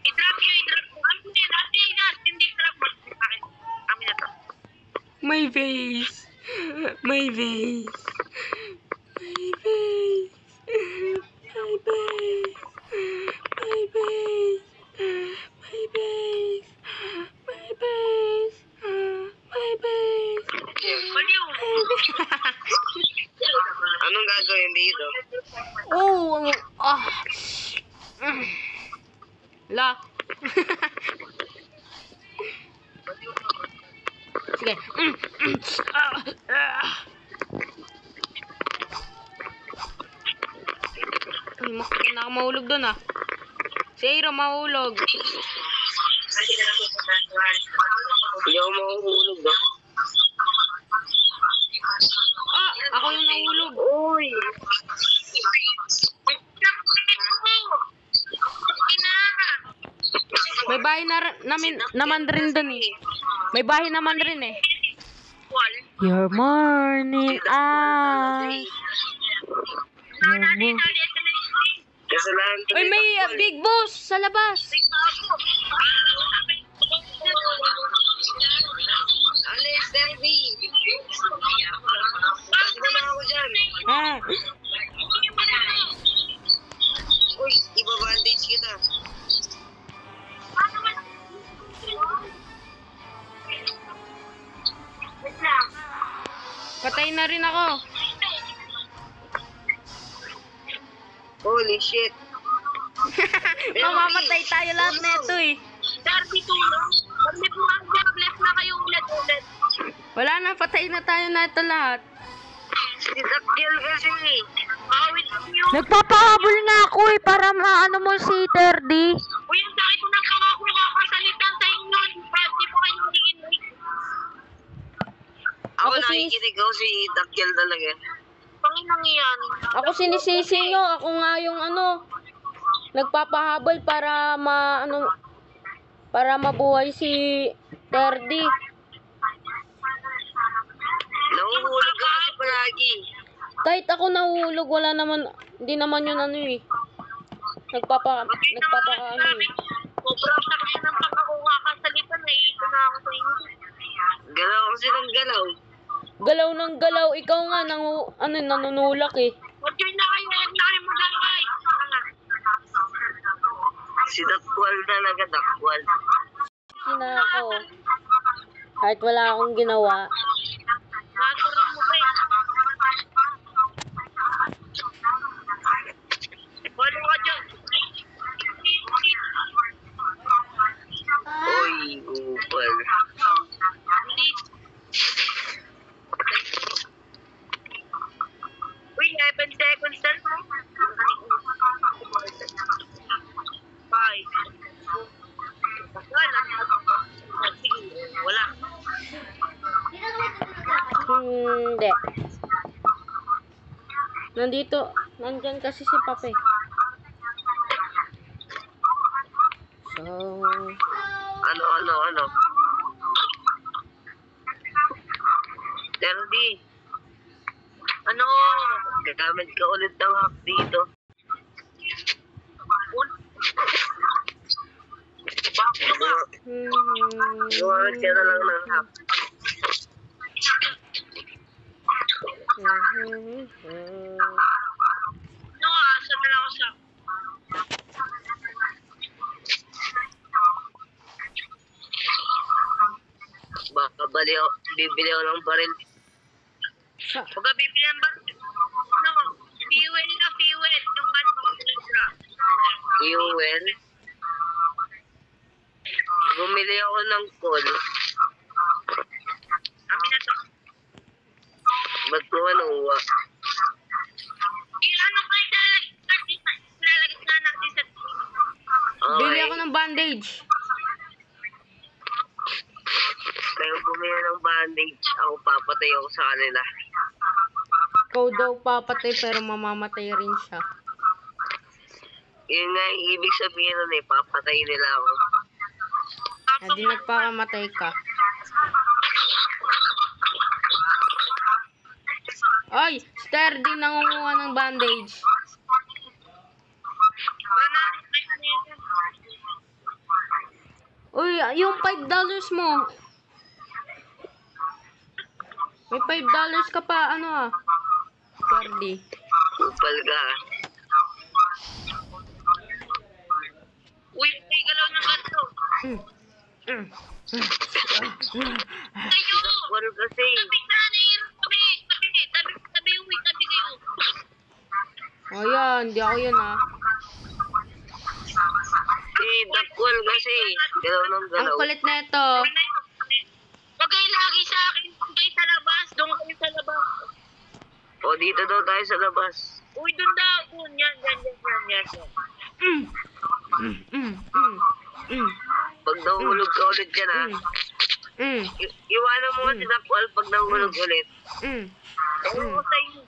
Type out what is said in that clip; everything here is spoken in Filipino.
I-drop nyo. Hindi drop mo. Kami na to. My face. My face. My face. My face. My face. My face. My face. My face. Baliw. Anong gagawin dito? Oh, La. Sige. Ay, makita na ako mahulog doon ah. Si Aira mahulog. Hindi ako mahuhulog ba? Ah, ako yung nahulog. Uy! May bahay naman rin doon eh. May bahay naman rin eh. Your morning eyes. Kasalanan ko Uy, may big boss sa labas. Alis, Derby! Pati mo na ako dyan. Ah. Uy, iba-bandage kita. Patay na rin ako. Holy shit. Mamamatay tayo lahat neto eh. Derby tulong. Mag-live mo ang bless na kayo ulit. Wala na, patay na tayo neto lahat. Sinakil kasi eh. Awit nyo. Nagpapahabol nga ako eh para maano mo si Terdy. Uy, ang sakit ko ng pangako kakasalita sa inyo. Hindi po kayo nakikinig. Ako Ako nakikinig ako si Dakil talaga. Panginang yan. Ako sinisisi nyo, ako nga yung nagpapahabol para para mabuhay si Terdy. Nahuhulog ka kasi palagi. Kahit ako nahulog, wala naman, hindi naman yun eh. Nagpapakaano eh. Sobrang sakit ng pangako kakasalita. Naiito na ako sa inyo. Galaw kasi ng galaw. Galaw ng galaw, ikaw nga, nanunulak eh. Huwag na kayo mag-alay. Si Dakwal talaga, Dakwal. Sina ako, kahit wala akong ginawa, Nakaroon mo ba yun? Wala ka dyan. Uy, upal. Hindi. Uy, 11 seconds na mo. 5. Wala. hindi. Nandyan kasi si Pape. So, Ano? Derby, Ano? gagamit ka ulit ng hack dito. Bakit ba? Gumamit ka na lang ng hack. Ano nga? Asa na lang ako sa... Baka bibili ako ng baril. sa, Huwag ka bibilan ba? Ano? Fuel. Yung ano? Fuel. Bumili ako ng coal. Amin na to. Ba't mo manuwa? Ano kayo lalagay na natin sa... bili ako ng bandage. Kayo bumili ng bandage. Ako papatay ako sa kanila. Ikaw daw papatay pero mamamatay rin siya. Yun nga yung ibig sabihin nun eh. Papatay nila ako. Hindi nagpakamatay ka. Ay! Terdy nangunguha ng bandage. Uy, yung $5 mo. May $5 ka pa, ano ah. Ferdy. Kupal ka. Uy, may galaw ng ganito. Tayo! Dakwal kasi. Tabi na, nahirap. Tabi, uwi, tabi kayo. Ayan, di ako yun ah. Dakwal kasi. Galaw ng Ang galaw. kulit na ito. Huwag kayo lagi sa akin. Huwag kayo sa labas. Doon kayo sa labas. O, dito daw tayo sa labas. Uy, doon daw. Doon, yan. Pag nahulog ka ulit dyan, ha? Iwanan mo kasi Dakwal pag nahulog ulit. Ewan ko sa inyo.